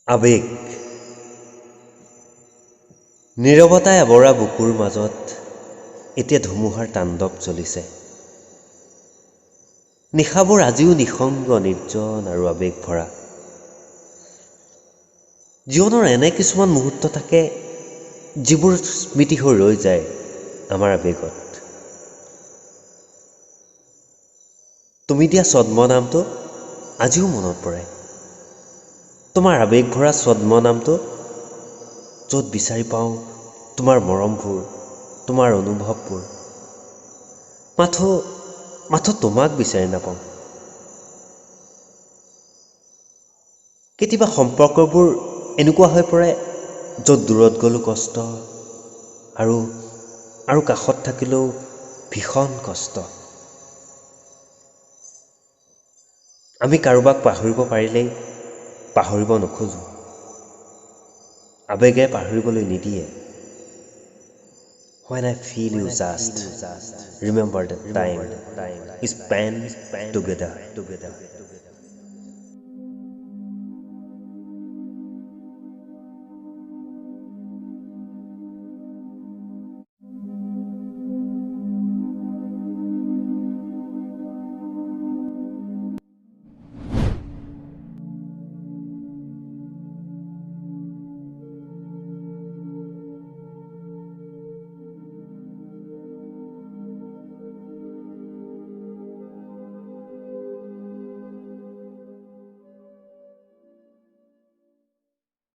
আবেগ নীৰৱতাই আৱৰা বুকুৰ মাজত এতিয়া ধুমুহাৰ তাণ্ডৱ চলিছে। নিশাবোৰ আজিও নিসংগ, নিৰ্জন আৰু আবেগ ভৰা। জীৱনৰ এনে কিছুমান মুহূৰ্ত থাকে যিবোৰ স্মৃতি হৈ ৰৈ যায় আমাৰ আবেগত। তুমি দিয়া ছদ্ম নামটো আজিও মনত পৰে। তোমাৰ আবেগ ভৰা ছদ্ম নামটো, য'ত বিচাৰি পাওঁ তোমাৰ মৰমবোৰ, তোমাৰ অনুভৱবোৰ। মাথো তোমাক বিচাৰি নাপাওঁ। কেতিয়াবা সম্পৰ্কবোৰ এনেকুৱা হৈ পৰে য'ত দূৰত গ'লো কষ্ট আৰু কাষত থাকিলেও ভীষণ কষ্ট। আমি কাৰোবাক পাহৰিব পাৰিলেই পাহৰিব নোখোজো। আবেগে পাহৰিবলৈ নিদিয়ে। When I feel you just remember the time we spent together.